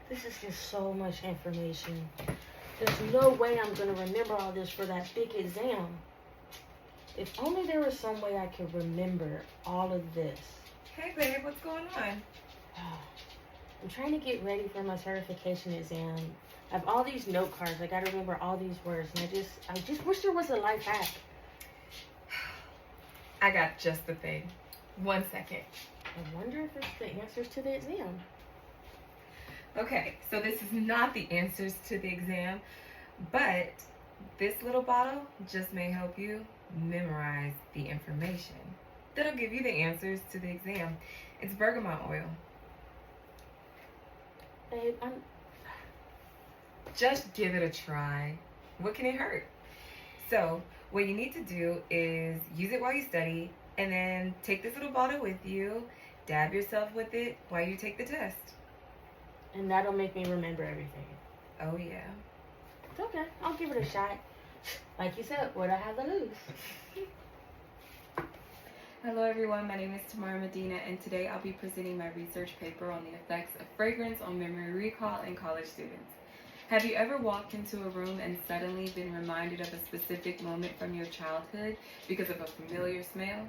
This is just so much information. There's no way I'm going to remember all this for that big exam. If only there was some way I could remember all of this. Hey babe, what's going on? I'm trying to get ready for my certification exam. I have all these note cards. I gotta remember all these words, and I just wish there was a life hack. I got just the thing. 1 second. I wonder if it's the answers to the exam. Okay, so this is not the answers to the exam, but this little bottle just may help you memorize the information that'll give you the answers to the exam. It's bergamot oil. Babe, Just give it a try. What can it hurt? So, what you need to do is use it while you study, and then take this little bottle with you, dab yourself with it while you take the test. and that'll make me remember everything. Oh, yeah. It's okay. I'll give it a shot. Like you said, what I have to lose? Hello everyone, my name is Tamara Medina, and today I'll be presenting my research paper on the effects of fragrance on memory recall in college students. Have you ever walked into a room and suddenly been reminded of a specific moment from your childhood because of a familiar smell?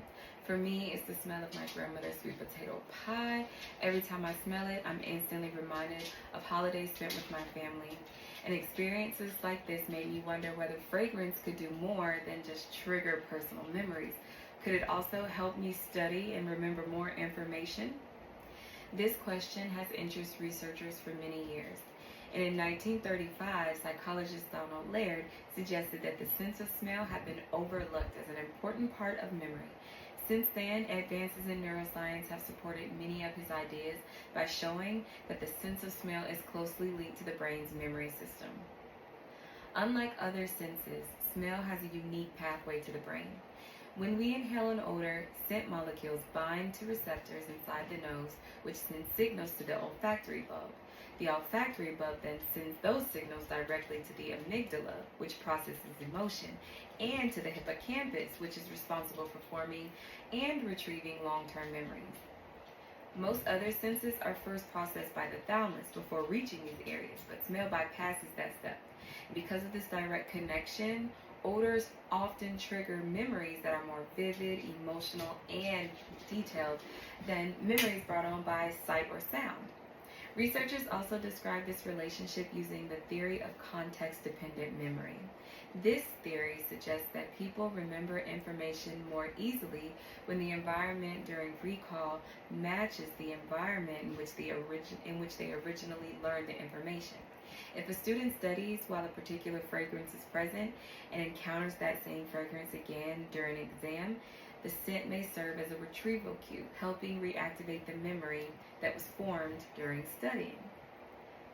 For me, it's the smell of my grandmother's sweet potato pie. Every time I smell it, I'm instantly reminded of holidays spent with my family. And experiences like this made me wonder whether fragrance could do more than just trigger personal memories. Could it also help me study and remember more information? This question has interested researchers for many years. And in 1935, psychologist Donald Laird suggested that the sense of smell had been overlooked as an important part of memory. Since then, advances in neuroscience have supported many of his ideas by showing that the sense of smell is closely linked to the brain's memory system. Unlike other senses, smell has a unique pathway to the brain. When we inhale an odor, scent molecules bind to receptors inside the nose, which sends signals to the olfactory bulb. The olfactory bulb then sends those signals directly to the amygdala, which processes emotion, and to the hippocampus, which is responsible for forming and retrieving long-term memories. Most other senses are first processed by the thalamus before reaching these areas, but smell bypasses that step. Because of this direct connection, odors often trigger memories that are more vivid, emotional, and detailed than memories brought on by sight or sound. Researchers also describe this relationship using the theory of context-dependent memory. This theory suggests that people remember information more easily when the environment during recall matches the environment in which they originally learned the information. If a student studies while a particular fragrance is present and encounters that same fragrance again during an exam, the scent may serve as a retrieval cue, helping reactivate the memory that was formed during studying.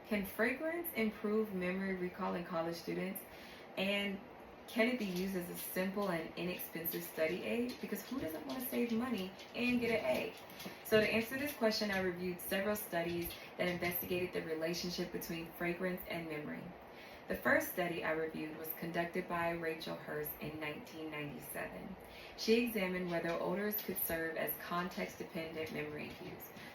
Can fragrance improve memory recall in college students? And can it be used as a simple and inexpensive study aid? Because who doesn't want to save money and get an A? So to answer this question, I reviewed several studies that investigated the relationship between fragrance and memory. The first study I reviewed was conducted by Rachel Hurst in 1997. She examined whether odors could serve as context-dependent memory cues.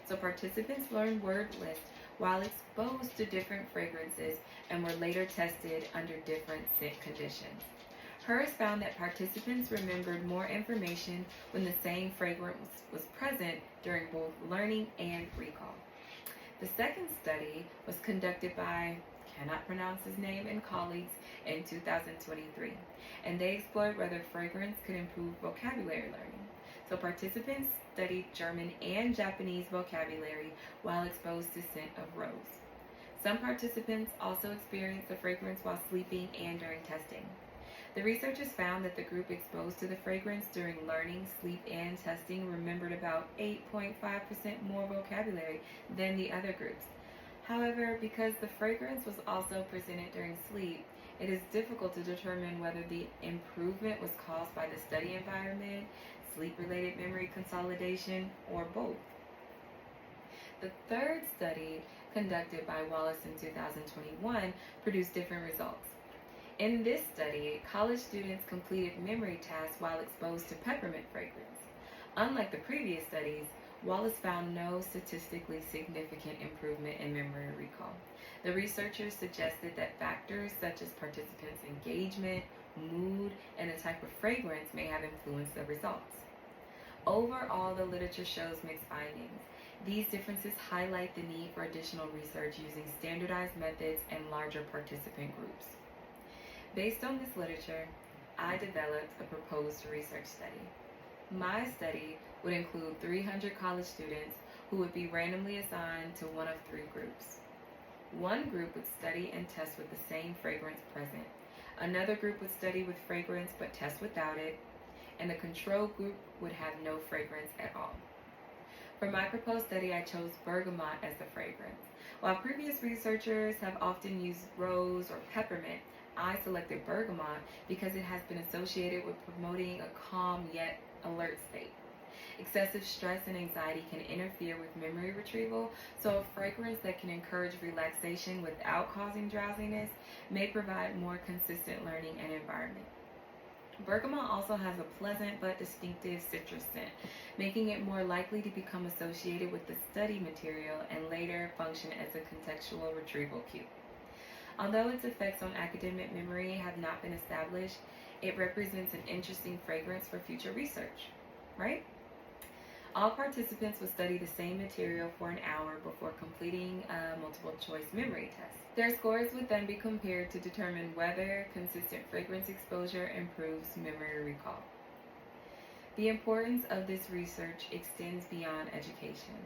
So participants learned word lists while exposed to different fragrances and were later tested under different scent conditions. Hurst found that participants remembered more information when the same fragrance was present during both learning and recall. The second study was conducted by, cannot pronounce his name, and colleagues in 2023, and they explored whether fragrance could improve vocabulary learning. So participants studied German and Japanese vocabulary while exposed to scent of rose. Some participants also experienced the fragrance while sleeping and during testing. The researchers found that the group exposed to the fragrance during learning, sleep, and testing remembered about 8.5% more vocabulary than the other groups. However, because the fragrance was also presented during sleep, it is difficult to determine whether the improvement was caused by the study environment, sleep-related memory consolidation, or both. The third study, conducted by Wallace in 2021, produced different results. In this study, college students completed memory tasks while exposed to peppermint fragrance. Unlike the previous studies, Wallace found no statistically significant improvement in memory recall. The researchers suggested that factors such as participants' engagement, mood, and the type of fragrance may have influenced the results. Overall, the literature shows mixed findings. These differences highlight the need for additional research using standardized methods and larger participant groups. Based on this literature, I developed a proposed research study. My study would include 300 college students who would be randomly assigned to one of three groups. One group would study and test with the same fragrance present. Another group would study with fragrance but test without it, and the control group would have no fragrance at all. For my proposed study, I chose bergamot as the fragrance. While previous researchers have often used rose or peppermint, I selected bergamot because it has been associated with promoting a calm yet alert state. Excessive stress and anxiety can interfere with memory retrieval, so a fragrance that can encourage relaxation without causing drowsiness may provide more consistent learning and environment. Bergamot also has a pleasant but distinctive citrus scent, making it more likely to become associated with the study material and later function as a contextual retrieval cue. Although its effects on academic memory have not been established, it represents an interesting fragrance for future research, right? All participants will study the same material for an hour before completing a multiple choice memory test. Their scores would then be compared to determine whether consistent fragrance exposure improves memory recall. The importance of this research extends beyond education.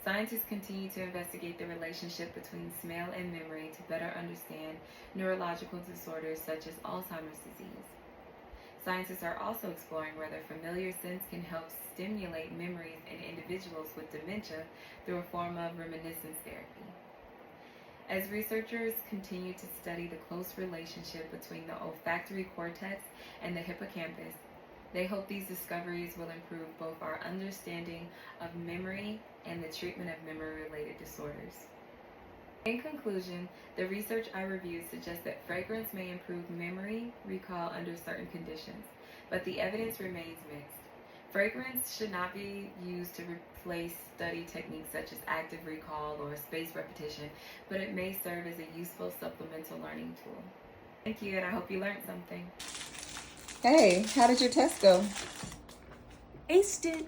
Scientists continue to investigate the relationship between smell and memory to better understand neurological disorders such as Alzheimer's disease. Scientists are also exploring whether familiar scents can help stimulate memories in individuals with dementia through a form of reminiscence therapy. As researchers continue to study the close relationship between the olfactory cortex and the hippocampus, they hope these discoveries will improve both our understanding of memory and the treatment of memory-related disorders. In conclusion, the research I reviewed suggests that fragrance may improve memory recall under certain conditions, but the evidence remains mixed. Fragrance should not be used to replace study techniques such as active recall or spaced repetition, but it may serve as a useful supplemental learning tool. Thank you, and I hope you learned something. Hey, how did your test go? Aced it.